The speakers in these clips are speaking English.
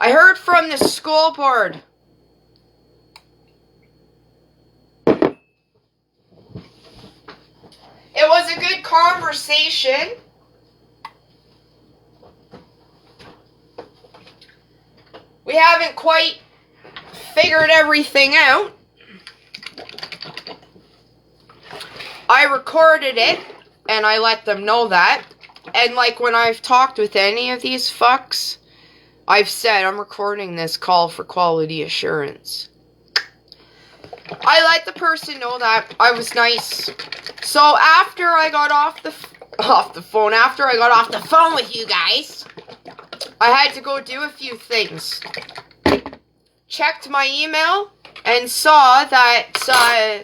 I heard from the school board. It was a good conversation. We haven't quite figured everything out. I recorded it, and I let them know that. And like when I've talked with any of these fucks, I've said I'm recording this call for quality assurance. I let the person know that. I was nice. So after I got off the phone with you guys, I had to go do a few things. Checked my email and saw that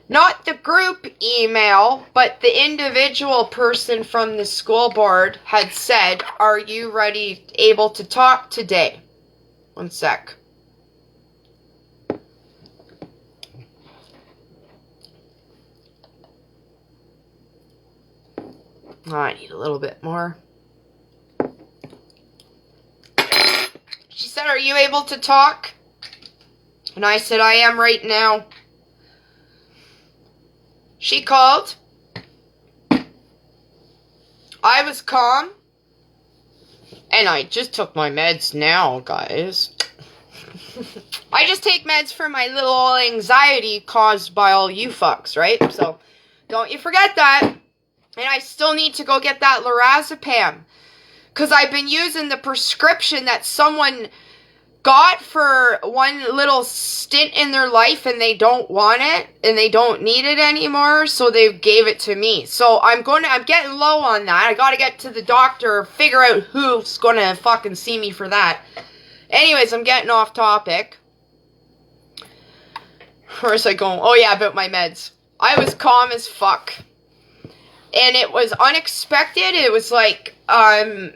not the group email, but the individual person from the school board had said, "Are you able to talk today?" One sec. Oh, I need a little bit more. She said, "Are you able to talk?" And I said, "I am right now." She called. I was calm. And I just took my meds now, guys. I just take meds for my little anxiety caused by all you fucks, right? So, don't you forget that. And I still need to go get that lorazepam. Because I've been using the prescription that someone got for one little stint in their life, and they don't want it and they don't need it anymore, so they gave it to me. So I'm getting low on that. I gotta get to the doctor, figure out who's gonna fucking see me for that. Anyways, I'm getting off topic. Where was I going? Oh yeah, about my meds. I was calm as fuck. And it was unexpected. It was like,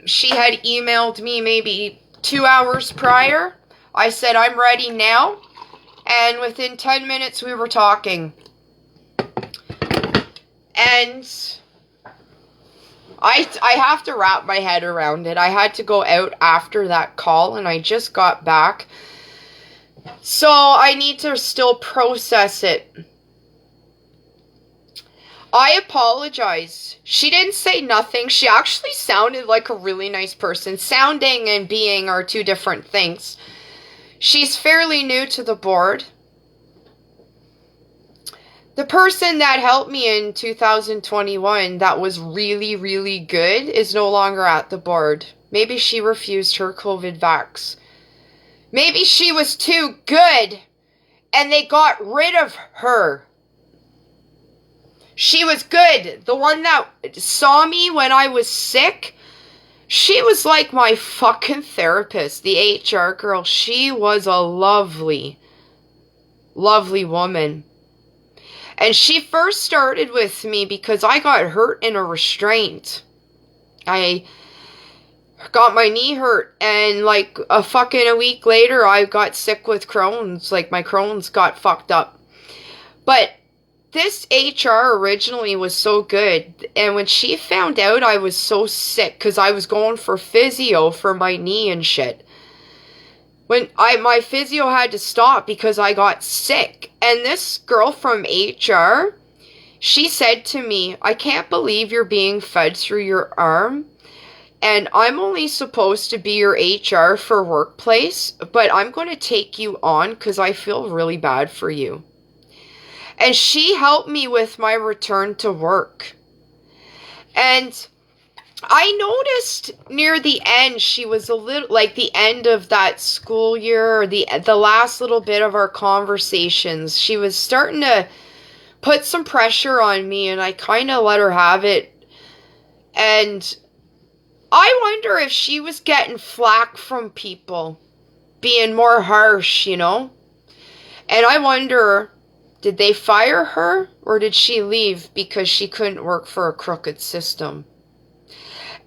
she had emailed me maybe 2 hours prior. I said, "I'm ready now." And within 10 minutes, we were talking. And I have to wrap my head around it. I had to go out after that call, and I just got back. So I need to still process it. I apologize. She didn't say nothing. She actually sounded like a really nice person. Sounding and being are two different things. She's fairly new to the board. The person that helped me in 2021 that was really, really good is no longer at the board. Maybe she refused her COVID vax. Maybe she was too good and they got rid of her. She was good. The one that saw me when I was sick, she was like my fucking therapist, the HR girl. She was a lovely, lovely woman. And she first started with me because I got hurt in a restraint. I got my knee hurt, and like a week later, I got sick with Crohn's. Like my Crohn's got fucked up. But this HR originally was so good, and when she found out I was so sick, because I was going for physio for my knee and shit, when my physio had to stop because I got sick, and this girl from HR, she said to me, "I can't believe you're being fed through your arm, and I'm only supposed to be your HR for workplace, but I'm going to take you on because I feel really bad for you." And she helped me with my return to work. And I noticed near the end, she was a little, like the end of that school year, or the last little bit of our conversations, she was starting to put some pressure on me, and I kind of let her have it. And I wonder if she was getting flack from people, being more harsh, you know? And I wonder, did they fire her, or did she leave because she couldn't work for a crooked system?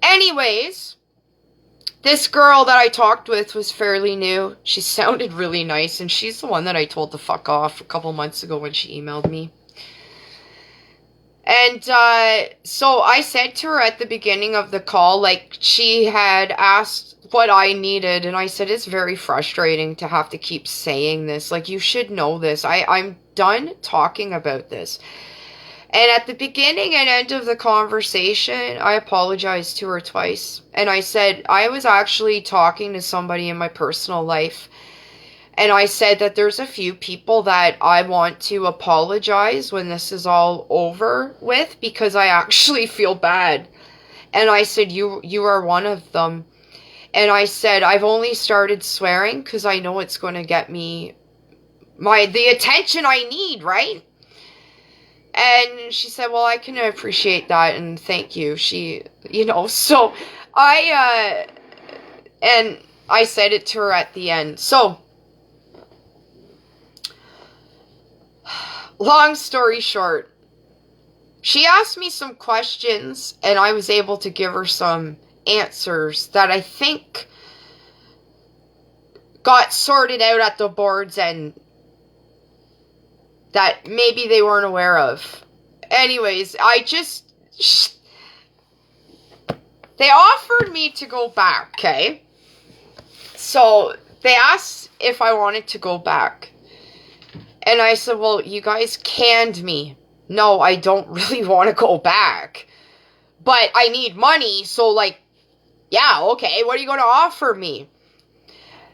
Anyways, this girl that I talked with was fairly new. She sounded really nice, and she's the one that I told to fuck off a couple months ago when she emailed me. And so I said to her at the beginning of the call, like, she had asked what I needed, and I said, it's very frustrating to have to keep saying this. Like, you should know this. I'm done talking about this. And at the beginning and end of the conversation, I apologized to her twice. And I said, I was actually talking to somebody in my personal life. And I said that there's a few people that I want to apologize when this is all over with, because I actually feel bad. And I said, you are one of them. And I said, I've only started swearing because I know it's going to get me the attention I need, right? And she said, well, I can appreciate that and thank you. She, so and I said it to her at the end. So, long story short, she asked me some questions and I was able to give her some answers that I think got sorted out at the boards and that maybe they weren't aware of. Anyways, they offered me to go back, okay? So they asked if I wanted to go back. And I said, well, you guys canned me. No, I don't really want to go back. But I need money, so like, yeah, okay, what are you going to offer me?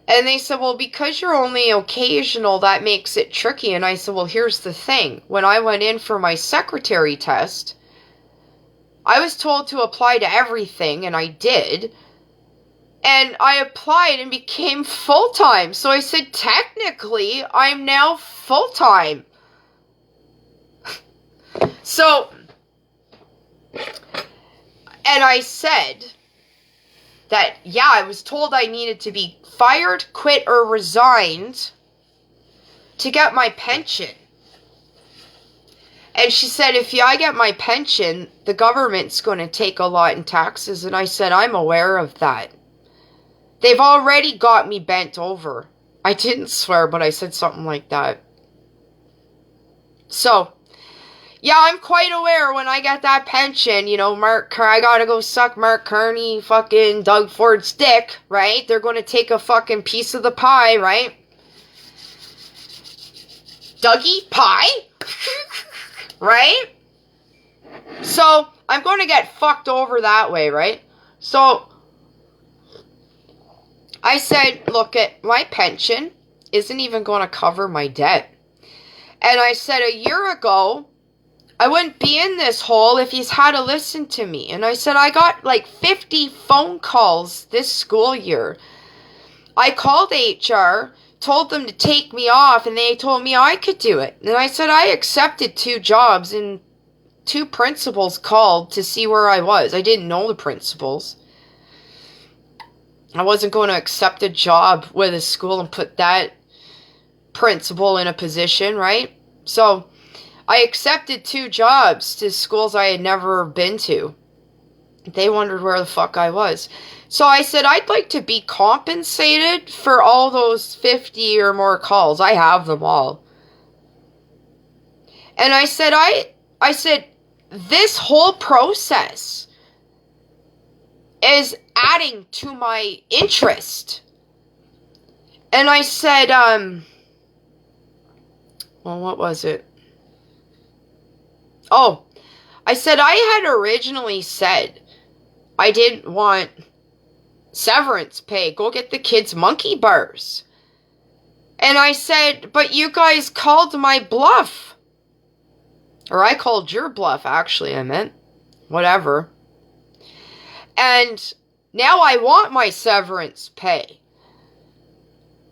And they said, well, because you're only occasional, that makes it tricky. And I said, well, here's the thing. When I went in for my secretary test, I was told to apply to everything, and I did. And I applied and became full-time. So I said, technically, I'm now full-time. So, and I said that, yeah, I was told I needed to be fired, quit, or resigned to get my pension. And she said, if I get my pension, the government's going to take a lot in taxes. And I said, I'm aware of that. They've already got me bent over. I didn't swear, but I said something like that. So, yeah, I'm quite aware when I get that pension, I gotta go suck Mark Carney, fucking Doug Ford's dick, right? They're gonna take a fucking piece of the pie, right? Dougie pie? Right? So, I'm gonna get fucked over that way, right? So, I said, look, my pension isn't even gonna cover my debt. And I said, a year ago, I wouldn't be in this hole if he's had to listen to me. And I said, I got like 50 phone calls this school year. I called HR, told them to take me off, and they told me I could do it. And I said, I accepted 2 jobs, and 2 principals called to see where I was. I didn't know the principals. I wasn't going to accept a job with a school and put that principal in a position, right? So I accepted 2 jobs to schools I had never been to. They wondered where the fuck I was. So I said, I'd like to be compensated for all those 50 or more calls. I have them all. And I said, I said, this whole process is adding to my interest. And I said, well, what was it? Oh, I said I had originally said I didn't want severance pay. Go get the kids monkey bars. And I said, but you guys called my bluff. Or I called your bluff, actually, I meant. Whatever. And now I want my severance pay.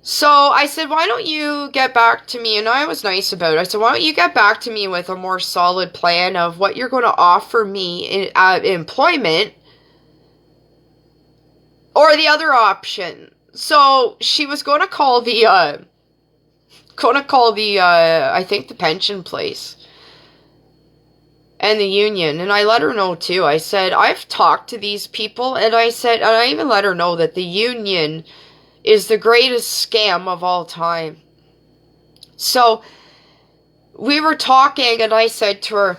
So I said, why don't you get back to me? And I was nice about it. I said, why don't you get back to me with a more solid plan of what you're going to offer me in employment, or the other option. So she was going to call I think the pension place and the union. And I let her know too. I said, I've talked to these people, and I even let her know that the union is the greatest scam of all time. So we were talking, and I said to her,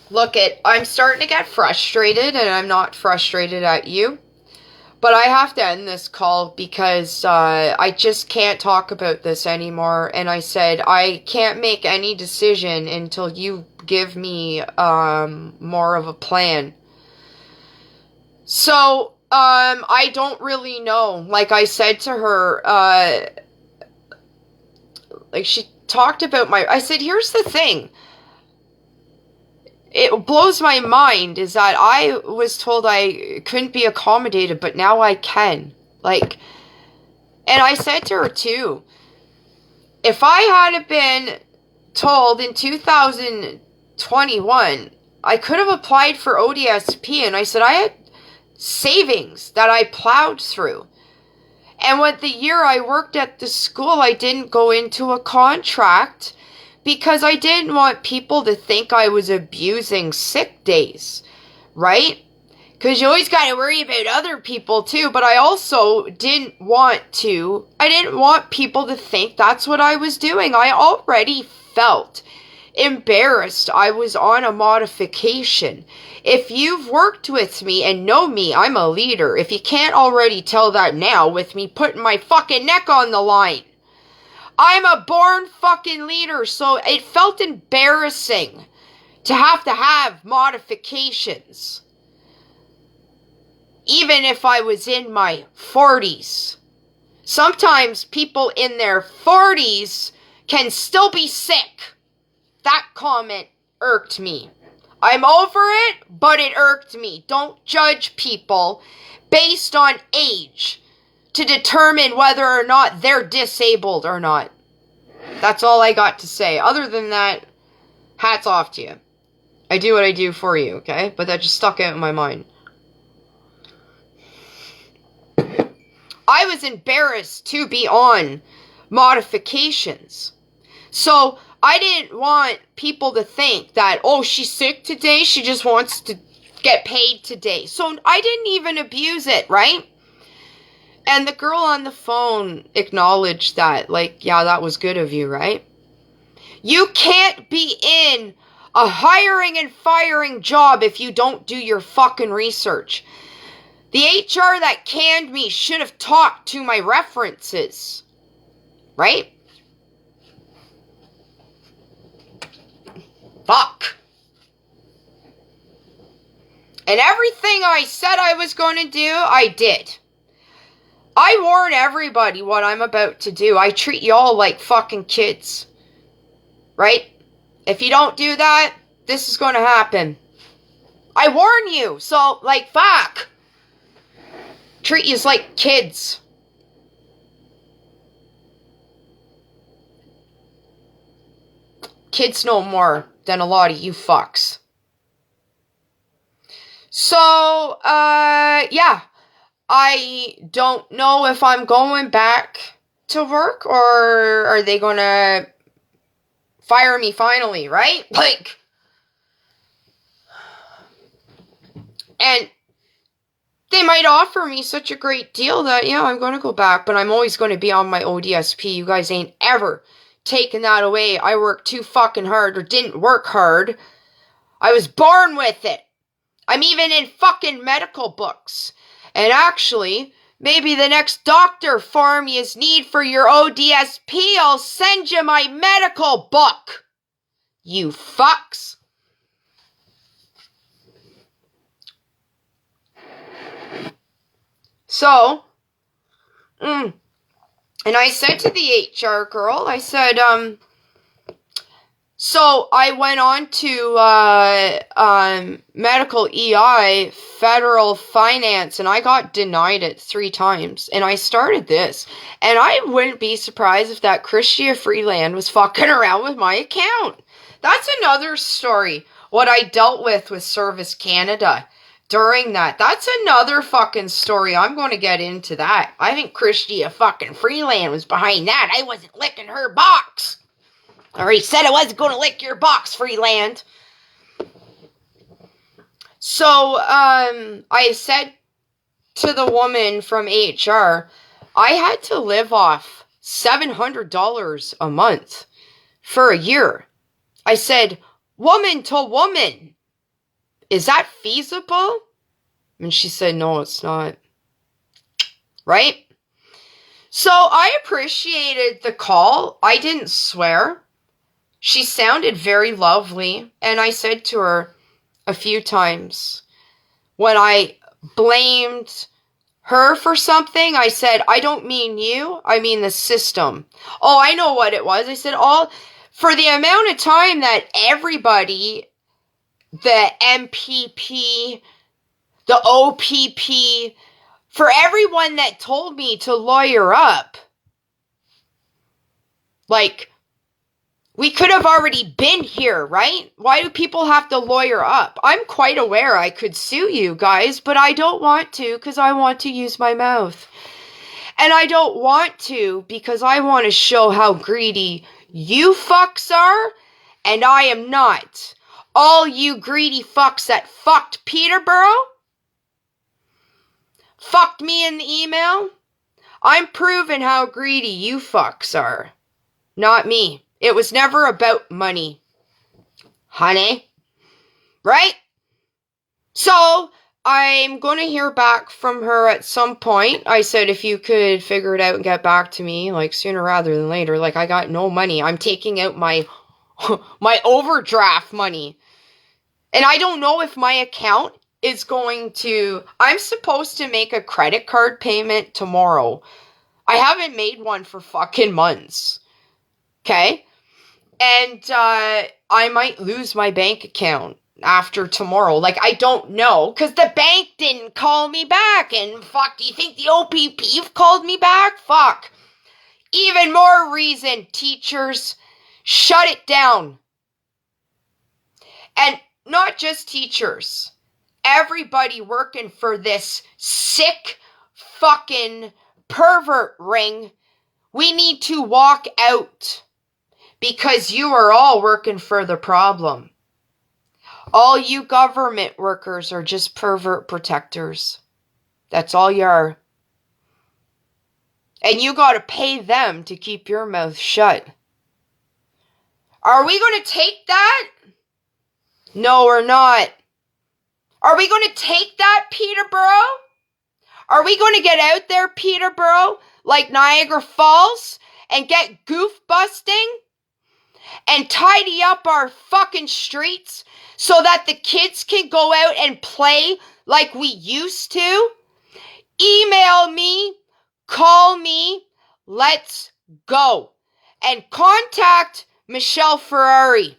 Look I'm starting to get frustrated, and I'm not frustrated at you. But I have to end this call because I just can't talk about this anymore. And I said I can't make any decision until you give me more of a plan. So I don't really know. Like I said to her, like she talked about I said, here's the thing. It blows my mind is that I was told I couldn't be accommodated, but now I can. Like, and I said to her too, if I had been told in 2021, I could have applied for ODSP, and I said I had savings that I plowed through. And with the year I worked at the school, I didn't go into a contract because I didn't want people to think I was abusing sick days, right? Because you always got to worry about other people too, but I also didn't want people to think that's what I was doing. I already felt embarrassed I was on a modification. If you've worked with me and know me, I'm a leader. If you can't already tell that now with me putting my fucking neck on the line. I'm a born fucking leader, so it felt embarrassing to have modifications. Even if I was in my 40s. Sometimes people in their 40s can still be sick. That comment irked me. I'm over it, but it irked me. Don't judge people based on age to determine whether or not they're disabled or not. That's all I got to say. Other than that, hats off to you. I do what I do for you, okay? But that just stuck out in my mind. I was embarrassed to be on modifications. So I didn't want people to think that, oh, she's sick today, she just wants to get paid today. So I didn't even abuse it, right? And the girl on the phone acknowledged that, like, yeah, that was good of you, right? You can't be in a hiring and firing job if you don't do your fucking research. The HR that canned me should have talked to my references, right? Fuck. And everything I said I was going to do, I did. I warn everybody what I'm about to do. I treat y'all like fucking kids. Right? If you don't do that, this is going to happen. I warn you. So, like, fuck. Treat yous like kids. Kids know more than a lot of you fucks. So, yeah. I don't know if I'm going back to work, or are they going to fire me finally, right? Like, and they might offer me such a great deal that, yeah, I'm going to go back, but I'm always going to be on my ODSP. You guys ain't ever taking that away. I worked too fucking hard, or didn't work hard. I was born with it. I'm even in fucking medical books. And actually, maybe the next doctor form you need for your ODSP, I'll send you my medical book. You fucks. So, and I said to the HR girl, I said, so I went on to medical EI, federal finance, and I got denied it 3 times. And I started this. And I wouldn't be surprised if that Christia Freeland was fucking around with my account. That's another story. What I dealt with Service Canada during that. That's another fucking story. I'm going to get into that. I think Christia fucking Freeland was behind that. I wasn't licking her box. I already said I wasn't going to lick your box, Freeland. So, I said to the woman from HR, I had to live off $700 a month for a year. I said, woman to woman, Is that feasible? And she said, no, it's not. Right? So I appreciated the call. I didn't swear. She sounded very lovely. And I said to her a few times when I blamed her for something, I said, I don't mean you. I mean the system. Oh, I know what it was. I said, for the amount of time that everybody, the MPP, the OPP, for everyone that told me to lawyer up, like, we could have already been here, right? Why do people have to lawyer up? I'm quite aware I could sue you guys, but I don't want to because I want to use my mouth. And I don't want to because I want to show how greedy you fucks are, and I am not. All you greedy fucks that fucked Peterborough, fucked me in the email, I'm proving how greedy you fucks are. Not me. It was never about money. Honey. Right? So, I'm going to hear back from her at some point. I said if you could figure it out and get back to me, like, sooner rather than later. Like, I got no money. I'm taking out my my overdraft money. And I don't know if my account is going to... I'm supposed to make a credit card payment tomorrow. I haven't made one for fucking months. Okay? And I might lose my bank account after tomorrow. Like, I don't know. Because the bank didn't call me back. And fuck, do you think the OPP called me back? Fuck. Even more reason, teachers, shut it down. And not just teachers. Everybody working for this sick fucking pervert ring. We need to walk out. Because you are all working for the problem. All you government workers are just pervert protectors. That's all you are. And you gotta pay them to keep your mouth shut. Are we gonna take that? No, we're not. Are we gonna take that, Peterborough? Are we gonna get out there, Peterborough, like Niagara Falls, and get goof busting? And tidy up our fucking streets so that the kids can go out and play like we used to? Email me, call me, let's go. And contact Michelle Ferrari.